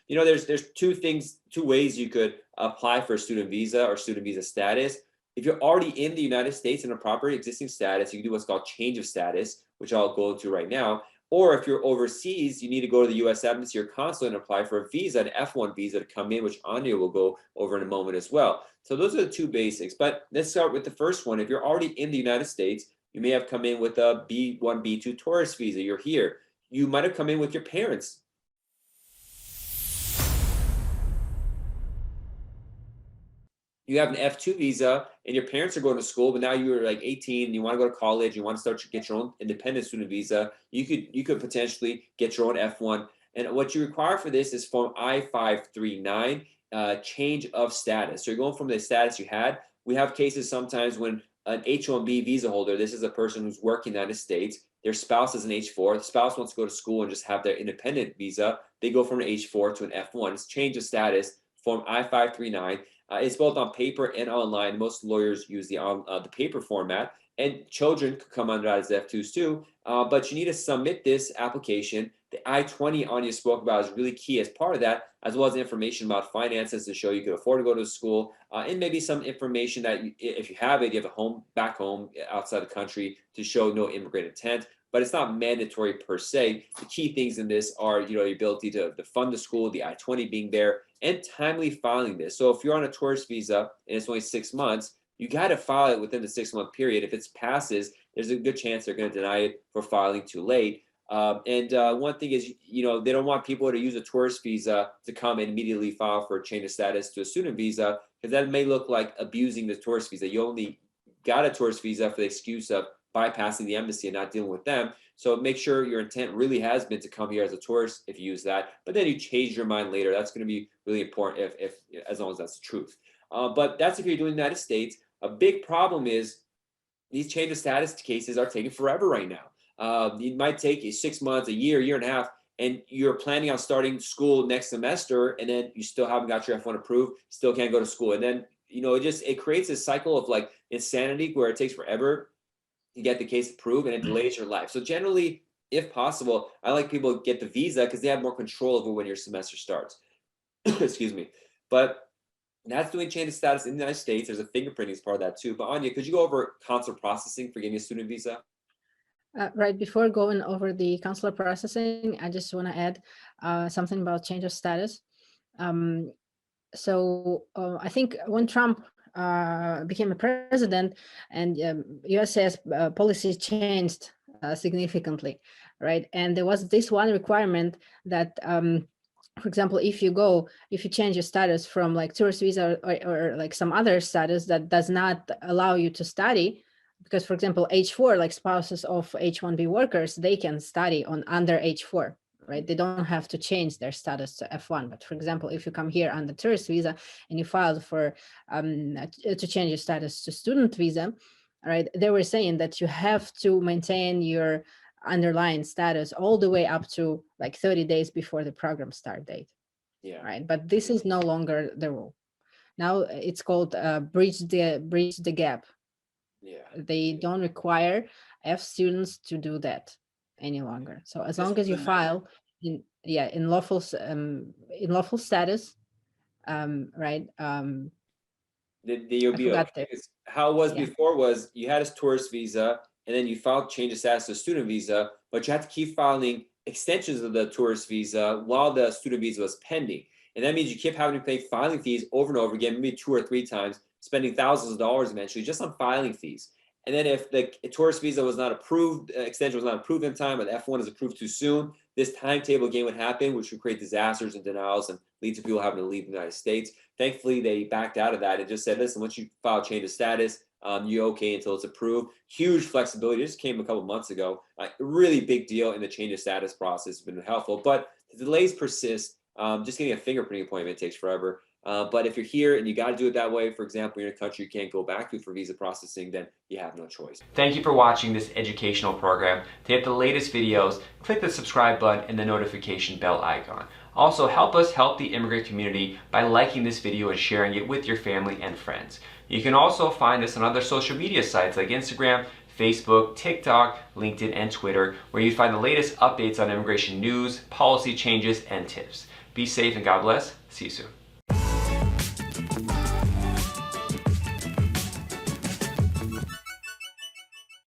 there's two ways you could apply for a student visa or student visa status. If you're already in the United States in a proper existing status, you can do what's called change of status, which I'll go into right now. Or if you're overseas, you need to go to the U.S. Embassy or consulate and apply for a visa, an F-1 visa to come in, which Anya will go over in a moment as well. So those are the two basics. But let's start with the first one. If you're already in the United States, you may have come in with a B1, B2 tourist visa. You're here. You might have come in with your parents. You have an F2 visa and your parents are going to school, but now you're like 18 and you want to go to college, you want to start to get your own independent student visa, you could potentially get your own F1. And what you require for this is Form I-539, change of status. So you're going from the status you had. We have cases sometimes when an H-1B visa holder, this is a person who's working in the United States, their spouse is an H-4, the spouse wants to go to school and just have their independent visa, they go from an H-4 to an F-1. It's change of status, Form I-539. It's both on paper and online. Most lawyers use the paper format, and children could come under that as F2s too. But you need to submit this application. The I-20 Anya spoke about is really key as part of that, as well as information about finances to show you could afford to go to school, and maybe some information that if you have it, you have a home back home outside the country to show no immigrant intent. But it's not mandatory per se. The key things in this are, the ability to fund the school, the I-20 being there, and timely filing this. So if you're on a tourist visa and it's only 6 months, you got to file it within the 6-month period. If it passes, there's a good chance they're going to deny it for filing too late. One thing is, they don't want people to use a tourist visa to come and immediately file for a change of status to a student visa, because that may look like abusing the tourist visa. You only got a tourist visa for the excuse of bypassing the embassy and not dealing with them. So make sure your intent really has been to come here as a tourist if you use that, but then you change your mind later. That's going to be really important if as long as that's the truth. But that's if you're doing the United States. A big problem is these change of status cases are taking forever right now. It might take you 6 months, a year and a half, and you're planning on starting school next semester, and then you still haven't got your F1 approved, still can't go to school. And then, it creates a cycle of like insanity where it takes forever to get the case approved, and it delays your life. So generally, if possible, I like people to get the visa because they have more control over when your semester starts. Excuse me. But that's doing change of status in the United States. There's a fingerprinting as part of that too. But Anya, could you go over consular processing for getting a student visa? Right, before going over the consular processing, I just want to add something about change of status. I think when Trump became a president and USCIS policies changed significantly, right? And there was this one requirement that, for example, if you change your status from like tourist visa or like some other status that does not allow you to study, because for example, H4, like spouses of H-1B workers, they can study under H4. Right, they don't have to change their status to F1. But for example, if you come here on the tourist visa and you filed for to change your status to student visa, right, they were saying that you have to maintain your underlying status all the way up to like 30 days before the program start date. Yeah. Right, but this is no longer the rule. Now it's called bridge the gap. Yeah. They don't require F students to do that any longer. So as long as you file in lawful status, right? You'll be okay. How it was before was you had a tourist visa and then you filed change of status to a student visa, but you had to keep filing extensions of the tourist visa while the student visa was pending. And that means you keep having to pay filing fees over and over again, maybe 2 or 3 times, spending thousands of dollars eventually just on filing fees. And then if the tourist visa was not approved, extension was not approved in time, or the F1 is approved too soon, this timetable game would happen, which would create disasters and denials and lead to people having to leave the United States. Thankfully, they backed out of that and just said, listen, once you file change of status, you're okay until it's approved. Huge flexibility. It just came a couple months ago. Really big deal in the change of status process has been helpful. But the delays persist. Just getting a fingerprinting appointment takes forever. But if you're here and you got to do it that way, for example, you're in a country you can't go back to for visa processing, then you have no choice. Thank you for watching this educational program. To get the latest videos, click the subscribe button and the notification bell icon. Also, help us help the immigrant community by liking this video and sharing it with your family and friends. You can also find us on other social media sites like Instagram, Facebook, TikTok, LinkedIn, and Twitter, where you find the latest updates on immigration news, policy changes, and tips. Be safe and God bless. See you soon.